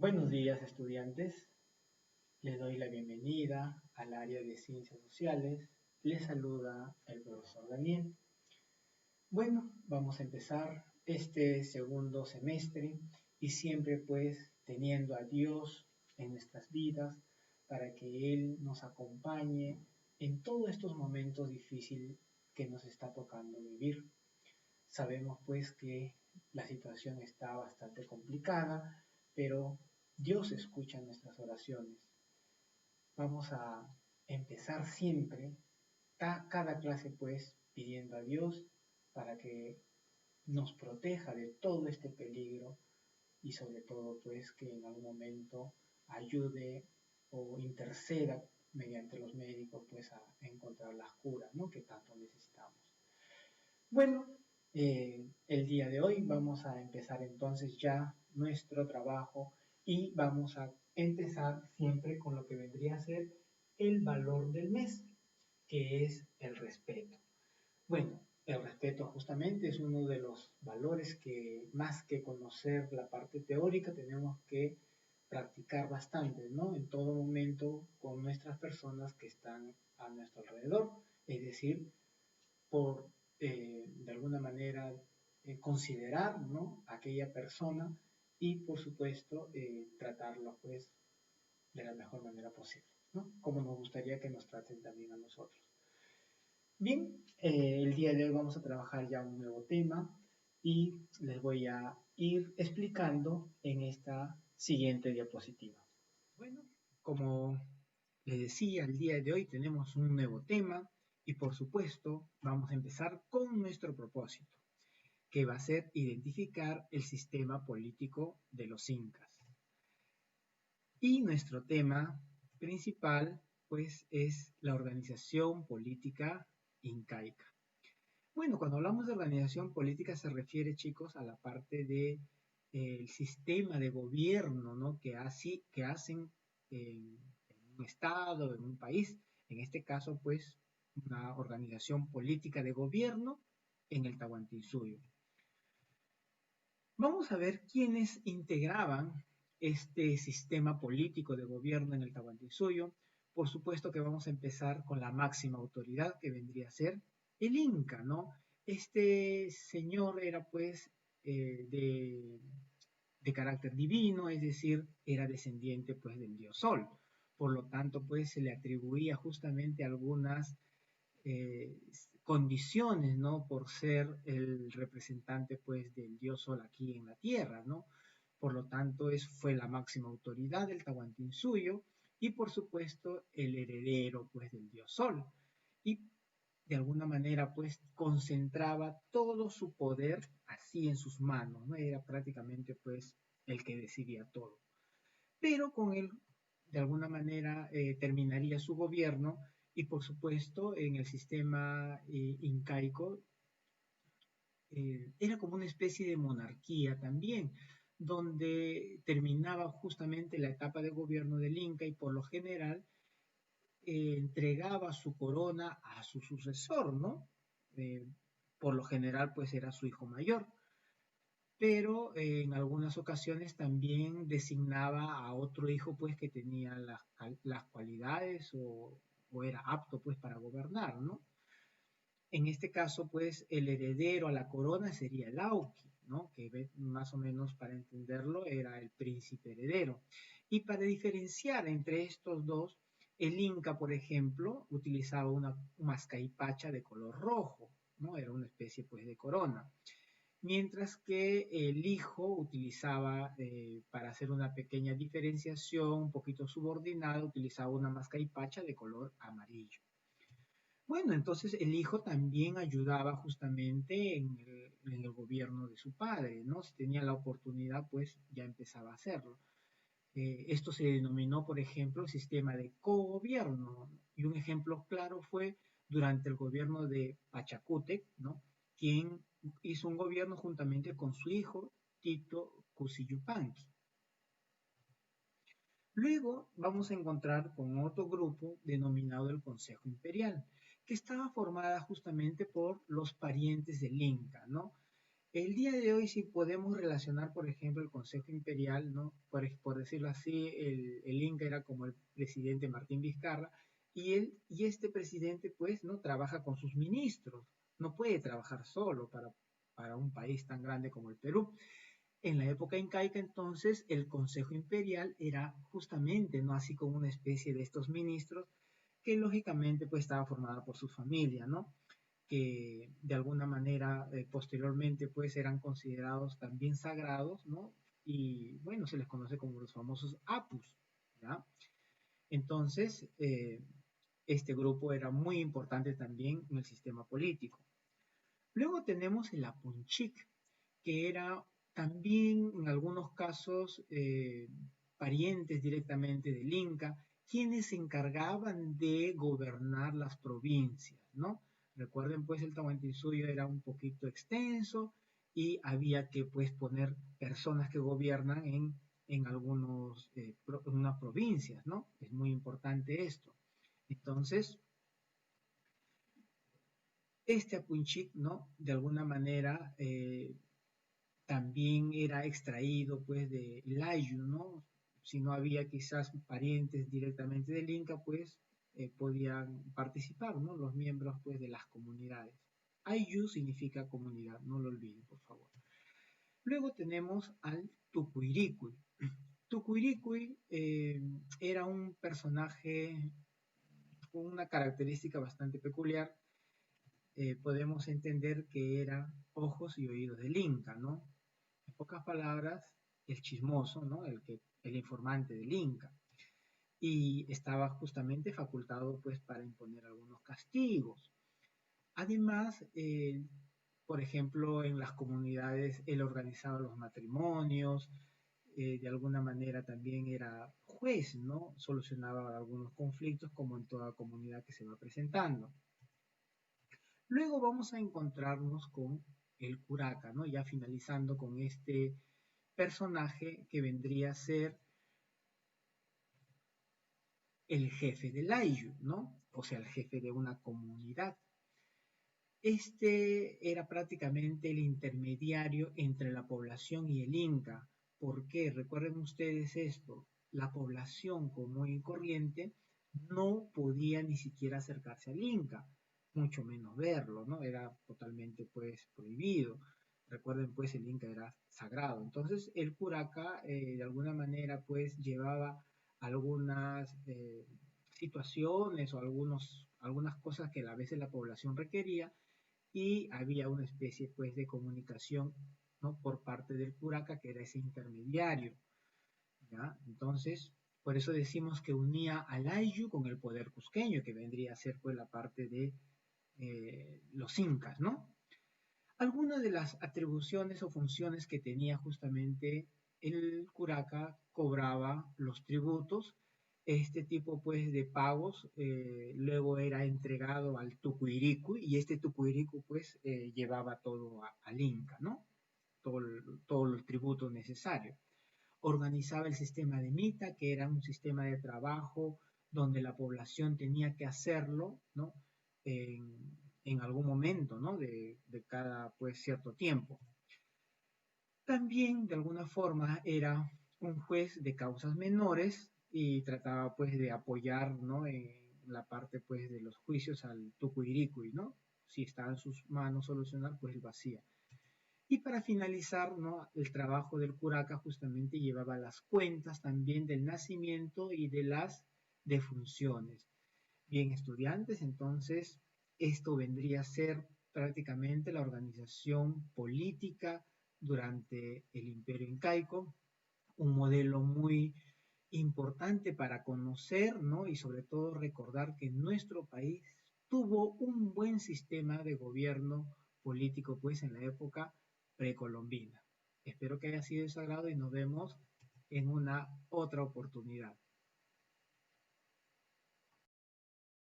Buenos días, estudiantes. Les doy la bienvenida al área de Ciencias Sociales. Les saluda el profesor Daniel. Bueno, vamos a empezar este segundo semestre y siempre pues teniendo a Dios en nuestras vidas para que Él nos acompañe en todos estos momentos difíciles que nos está tocando vivir. Sabemos pues que la situación está bastante complicada, pero Dios escucha nuestras oraciones. Vamos a empezar siempre, cada clase pues, pidiendo a Dios para que nos proteja de todo este peligro y sobre todo pues que en algún momento ayude o interceda mediante los médicos pues a encontrar las curas, ¿no?, que tanto necesitamos. Bueno, el día de hoy vamos a empezar entonces ya nuestro trabajo y vamos a empezar siempre con lo que vendría a ser el valor del mes, que es el respeto. Bueno, el respeto justamente es uno de los valores que más que conocer la parte teórica tenemos que practicar bastante, ¿no? En todo momento con nuestras personas que están a nuestro alrededor, es decir, por de alguna manera considerar, ¿no?, a aquella persona y por supuesto tratarlo pues de la mejor manera posible, ¿no?, como nos gustaría que nos traten también a nosotros. Bien, el día de hoy vamos a trabajar ya un nuevo tema y les voy a ir explicando en esta siguiente diapositiva. Bueno, como les decía, el día de hoy tenemos un nuevo tema y por supuesto vamos a empezar con nuestro propósito, que va a ser identificar el sistema político de los incas. Y nuestro tema principal pues es la organización política incaica. Bueno, cuando hablamos de organización política se refiere, chicos, a la parte de el sistema de gobierno, ¿no?, que hacen en un estado, en un país, en este caso, pues, una organización política de gobierno en el Tahuantinsuyo. Vamos a ver quiénes integraban este sistema político de gobierno en el Tahuantinsuyo. Por supuesto que vamos a empezar con la máxima autoridad, que vendría a ser el Inca, ¿no? Este señor era, pues, de carácter divino, es decir, era descendiente, pues, del dios Sol. Por lo tanto, pues, se le atribuía justamente algunas condiciones, ¿no?, por ser el representante pues del dios Sol aquí en la tierra, ¿no? Por lo tanto fue la máxima autoridad del Tahuantinsuyo y por supuesto el heredero pues del dios Sol, y de alguna manera pues concentraba todo su poder así en sus manos, ¿no? Era prácticamente pues el que decidía todo, pero con él de alguna manera terminaría su gobierno. Y por supuesto en el sistema incaico era como una especie de monarquía también, donde terminaba justamente la etapa de gobierno del Inca y por lo general entregaba su corona a su sucesor, ¿no? Por lo general pues era su hijo mayor, pero en algunas ocasiones también designaba a otro hijo pues que tenía las cualidades o era apto pues para gobernar, ¿no? En este caso pues el heredero a la corona sería el Auqui, ¿no?, que más o menos para entenderlo era el príncipe heredero. Y para diferenciar entre estos dos, el Inca, por ejemplo, utilizaba una mascaipacha de color rojo, ¿no? Era una especie pues de corona, mientras que el hijo utilizaba, para hacer una pequeña diferenciación, un poquito subordinada, utilizaba una mascaipacha de color amarillo. Bueno, entonces el hijo también ayudaba justamente en el gobierno de su padre, ¿no? Si tenía la oportunidad, pues ya empezaba a hacerlo. Esto se denominó, por ejemplo, sistema de cogobierno, y un ejemplo claro fue durante el gobierno de Pachacútec, ¿no?, quien hizo un gobierno juntamente con su hijo Tito Cusiyupanqui. Luego vamos a encontrar con otro grupo denominado el Consejo Imperial, que estaba formada justamente por los parientes del Inca, ¿no? El día de hoy sí podemos relacionar, por ejemplo, el Consejo Imperial, ¿no? Por decirlo así, el Inca era como el presidente Martín Vizcarra, y este presidente, pues, ¿no? Trabaja con sus ministros, no puede trabajar solo para un país tan grande como el Perú. En la época incaica, entonces, el Consejo Imperial era justamente, ¿no? Así como una especie de estos ministros que lógicamente, pues, estaba formada por su familia, ¿no? Que de alguna manera posteriormente pues eran considerados también sagrados, ¿no? Y bueno, se les conoce como los famosos apus, ¿ya? Entonces, este grupo era muy importante también en el sistema político. Luego tenemos el apunchic, que era también en algunos casos parientes directamente del Inca, quienes se encargaban de gobernar las provincias, ¿no? Recuerden, pues, el Tahuantinsuyo era un poquito extenso y había que, pues, poner personas que gobiernan en en unas provincias, ¿no? Es muy importante esto. Entonces, este Apunchic, ¿no? De alguna manera también era extraído pues de Layu, ¿no? Si no había quizás parientes directamente del Inca, pues podían participar, ¿no? Los miembros pues de las comunidades. Ayu significa comunidad, no lo olviden, por favor. Luego tenemos al Tucuiricuy. Tucuiricuy era un personaje con una característica bastante peculiar. Podemos entender que era ojos y oídos del Inca, ¿no? En pocas palabras, el chismoso, ¿no? El informante del Inca. Y estaba justamente facultado pues para imponer algunos castigos. Además, por ejemplo, en las comunidades él organizaba los matrimonios, de alguna manera también era juez, ¿no? Solucionaba algunos conflictos como en toda comunidad que se va presentando. Luego vamos a encontrarnos con el curaca, ¿no? Ya finalizando con este personaje que vendría a ser el jefe del Ayllu, ¿no? O sea, el jefe de una comunidad. Este era prácticamente el intermediario entre la población y el Inca. ¿Por qué? Recuerden ustedes esto. La población común y corriente no podía ni siquiera acercarse al Inca, mucho menos verlo, ¿no? Era totalmente, pues, prohibido. Recuerden, pues, el Inca era sagrado. Entonces, el curaca, de alguna manera, pues, llevaba algunas situaciones o algunas cosas que a veces la población requería y había una especie pues de comunicación, ¿no? Por parte del curaca que era ese intermediario, ¿ya? Entonces, por eso decimos que unía al Ayllu con el poder cusqueño, que vendría a ser pues la parte de los incas, ¿no? Algunas de las atribuciones o funciones que tenía justamente el curaca cobraba los tributos. Este tipo pues de pagos luego era entregado al tucuiricu y este tucuiricu pues llevaba todo al Inca, ¿no? Todo el tributo necesario. Organizaba el sistema de mita, que era un sistema de trabajo donde la población tenía que hacerlo, ¿no? En algún momento, ¿no? De cada, pues, cierto tiempo. También, de alguna forma, era un juez de causas menores y trataba, pues, de apoyar, ¿no? En la parte, pues, de los juicios al tucuiricuy, ¿no? Si estaba en sus manos solucionar, pues, lo hacía. Y para finalizar, ¿no? El trabajo del curaca justamente llevaba las cuentas también del nacimiento y de las defunciones. Bien, estudiantes, entonces esto vendría a ser prácticamente la organización política durante el Imperio Incaico, un modelo muy importante para conocer, ¿no? Y sobre todo recordar que nuestro país tuvo un buen sistema de gobierno político, pues en la época precolombina. Espero que haya sido de su agrado y nos vemos en una otra oportunidad.